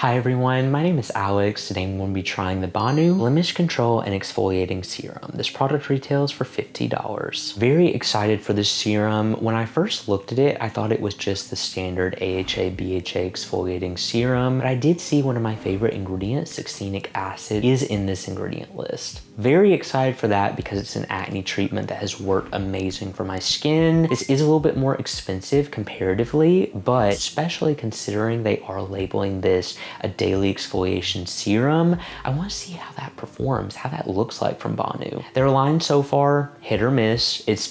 Hi everyone, my name is Alex. Today I'm going to be trying the Banu Blemish Control and Exfoliating Serum. This product retails for $50. Very excited for this serum. When I first looked at it, I thought it was just the standard AHA, BHA exfoliating serum, but I did see one of my favorite ingredients, succinic acid, is in this ingredient list. Very excited for that because it's an acne treatment that has worked amazing for my skin. This is a little bit more expensive comparatively, but especially considering they are labeling this a daily exfoliation serum, I want to see how that performs, how that looks like from Banu. Their line so far, hit or miss. This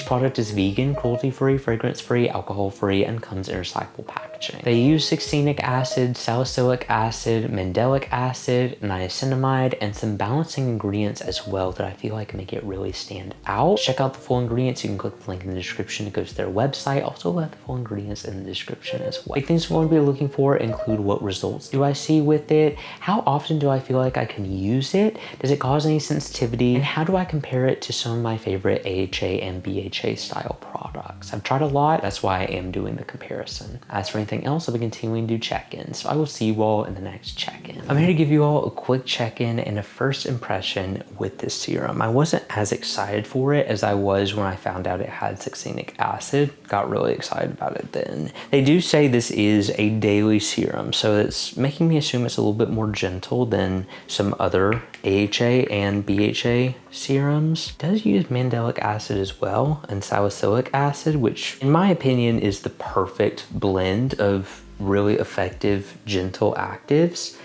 product is vegan, cruelty-free, fragrance-free, alcohol-free, and comes in recyclable packaging. They use succinic acid, salicylic acid, mandelic acid, niacinamide, and some balancing ingredients as well that I feel like make it really stand out. Check out the full ingredients. You can click the link in the description. It goes to their website. Also, we'll have the full ingredients in the description as well. Big things we're going to be looking for include what results do I see with it? How often do I feel like I can use it? Does it cause any sensitivity? And how do I compare it to some of my favorite AHA and BHA style products? I've tried a lot. That's why I am doing the comparison. As for anything else, I'll be continuing to do check-ins. So I will see you all in the next check-in. I'm here to give you all a quick check-in and a first impression with this serum. I wasn't as excited for it as I was when I found out it had succinic acid. Got really excited about it then. They do say this is a daily serum, so it's making me assume it's a little bit more gentle than some other AHA and BHA serums. It does use mandelic acid as well and salicylic acid, which in my opinion is the perfect blend of really effective, gentle actives.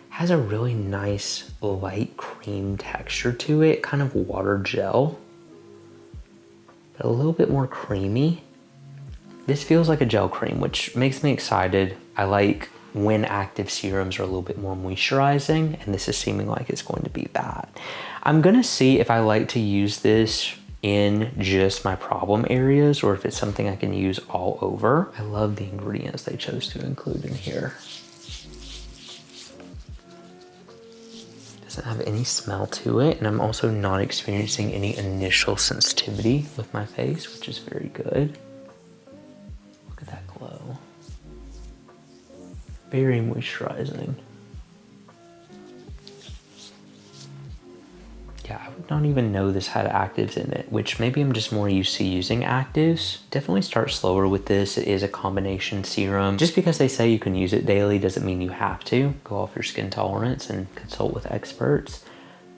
Has a really nice light cream texture to it, kind of water gel, but a little bit more creamy. This feels like a gel cream, which makes me excited. I like when active serums are a little bit more moisturizing, and this is seeming like it's going to be that. I'm gonna see if I like to use this in just my problem areas or if it's something I can use all over. I love the ingredients they chose to include in here. Doesn't have any smell to it, and I'm also not experiencing any initial sensitivity with my face, which is very good. Look at that glow. Very moisturizing. Yeah, I would not even know this had actives in it, which maybe I'm just more used to using actives. Definitely start slower with this. It is a combination serum. Just because they say you can use it daily doesn't mean you have to. Go off your skin tolerance and consult with experts.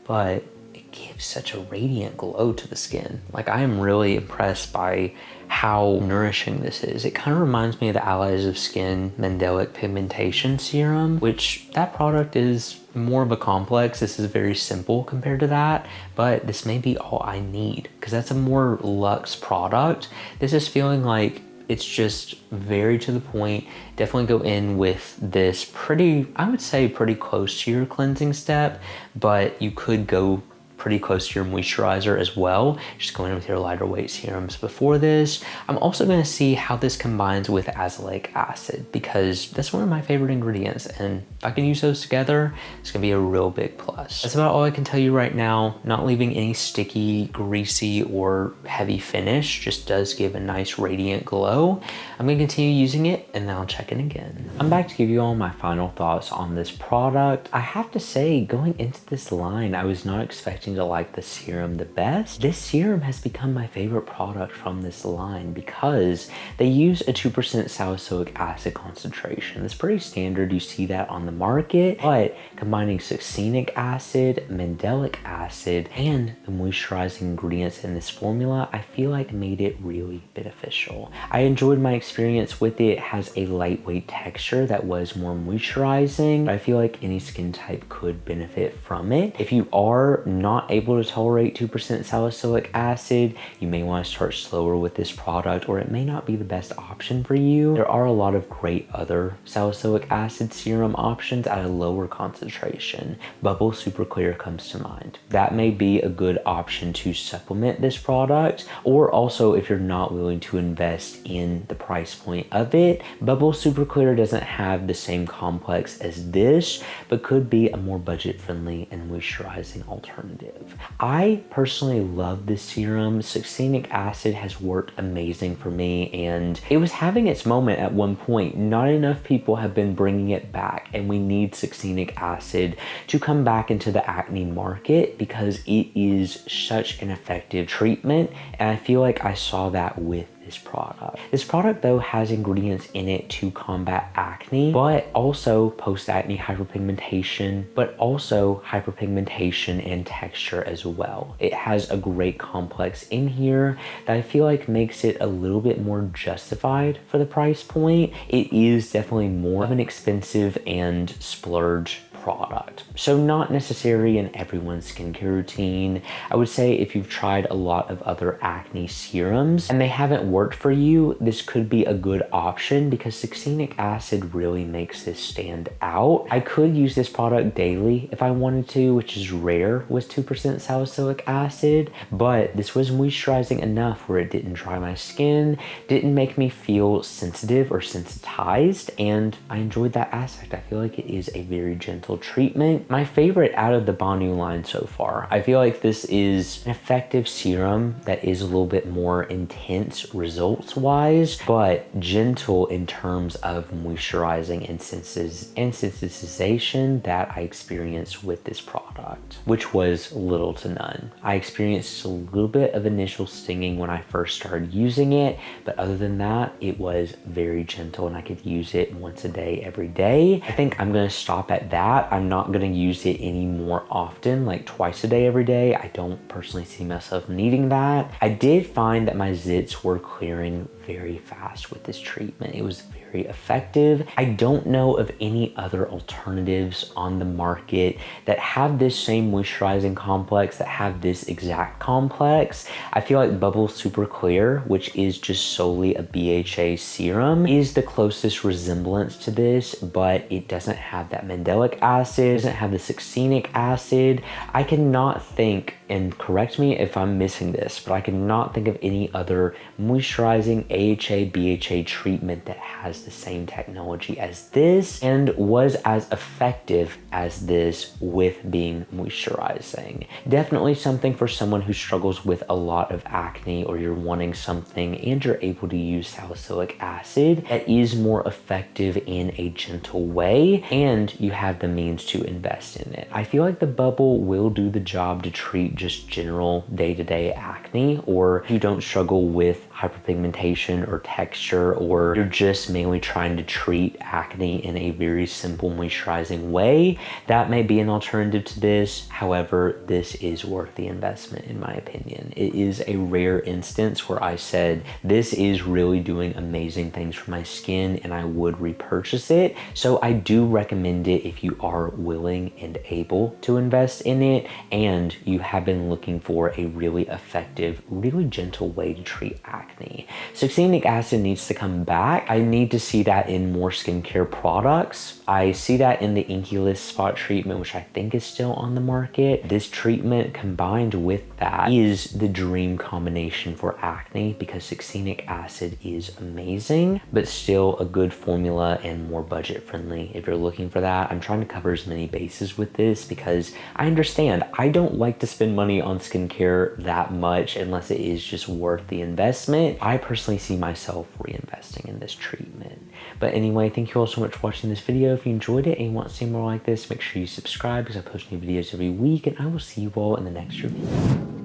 But it gives such a radiant glow to the skin. Like, I am really impressed by how nourishing this is. It kind of reminds me of the Allies of Skin Mandelic Pigmentation Serum, which that product is more of a complex. This is very simple compared to that, but this may be all I need because that's a more luxe product. This is feeling like it's just very to the point. Definitely go in with this pretty, I would say pretty close to your cleansing step, but you could go pretty close to your moisturizer as well. Just go in with your lighter weight serums before this. I'm also gonna see how this combines with azelaic acid because that's one of my favorite ingredients, and if I can use those together, it's gonna be a real big plus. That's about all I can tell you right now. Not leaving any sticky, greasy, or heavy finish, just does give a nice radiant glow. I'm gonna continue using it and then I'll check in again. I'm back to give you all my final thoughts on this product. I have to say, going into this line, I was not expecting to like the serum the best. This serum has become my favorite product from this line because they use a 2% salicylic acid concentration. That's pretty standard. You see that on the market, but combining succinic acid, mandelic acid, and the moisturizing ingredients in this formula, I feel like made it really beneficial. I enjoyed my experience with it. It has a lightweight texture that was more moisturizing. I feel like any skin type could benefit from it. If you are not able to tolerate 2% salicylic acid, you may want to start slower with this product, or it may not be the best option for you. There are a lot of great other salicylic acid serum options at a lower concentration. Bubble Super Clear comes to mind. That may be a good option to supplement this product, or also if you're not willing to invest in the price point of it, Bubble Super Clear doesn't have the same complex as this, but could be a more budget friendly and moisturizing alternative. effective. I personally love this serum. Succinic acid has worked amazing for me, and it was having its moment at one point. Not enough people have been bringing it back, and we need succinic acid to come back into the acne market because it is such an effective treatment, and I feel like I saw that with this product. This product though has ingredients in it to combat acne, but also post-acne hyperpigmentation, but also hyperpigmentation and texture as well. It has a great complex in here that I feel like makes it a little bit more justified for the price point. It is definitely more of an expensive and splurge product. So not necessary in everyone's skincare routine. I would say if you've tried a lot of other acne serums and they haven't worked for you, this could be a good option because succinic acid really makes this stand out. I could use this product daily if I wanted to, which is rare with 2% salicylic acid, but this was moisturizing enough where it didn't dry my skin, didn't make me feel sensitive or sensitized, and I enjoyed that aspect. I feel like it is a very gentle treatment. My favorite out of the Banu line so far. I feel like this is an effective serum that is a little bit more intense results wise, but gentle in terms of moisturizing and sensitization that I experienced with this product, which was little to none. I experienced a little bit of initial stinging when I first started using it, but other than that, it was very gentle and I could use it once a day, every day. I think I'm gonna stop at that. I'm not gonna use it any more often, like twice a day, every day. I don't personally see myself needing that. I did find that my zits were clearing very fast with this treatment. It was very effective. I don't know of any other alternatives on the market that have this same moisturizing complex, that have this exact complex. I feel like Bubble Super Clear, which is just solely a BHA serum, is the closest resemblance to this, but it doesn't have that mandelic acid, doesn't have the succinic acid. I cannot think, and correct me if I'm missing this, but I cannot think of any other moisturizing AHA, BHA treatment that has the same technology as this and was as effective as this with being moisturizing. Definitely something for someone who struggles with a lot of acne, or you're wanting something and you're able to use salicylic acid that is more effective in a gentle way and you have the means to invest in it. I feel like the bubble will do the job to treat just general day-to-day acne, or if you don't struggle with hyperpigmentation or texture, or you're just mainly trying to treat acne in a very simple moisturizing way, that may be an alternative to this. However, this is worth the investment in my opinion. It is a rare instance where I said this is really doing amazing things for my skin and I would repurchase it. So I do recommend it if you are willing and able to invest in it and you have been looking for a really effective, really gentle way to treat acne. Succinic acid needs to come back. I need to see that in more skincare products. I see that in the Inculus spot treatment, which I think is still on the market. This treatment combined with that is the dream combination for acne because succinic acid is amazing, but still a good formula and more budget friendly if you're looking for that. I'm trying to cover as many bases with this because I understand I don't like to spend money on skincare that much unless it is just worth the investment. I personally see myself reinvesting in this treatment. But anyway, thank you all so much for watching this video. If you enjoyed it and you want to see more like this, make sure you subscribe because I post new videos every week, and I will see you all in the next review.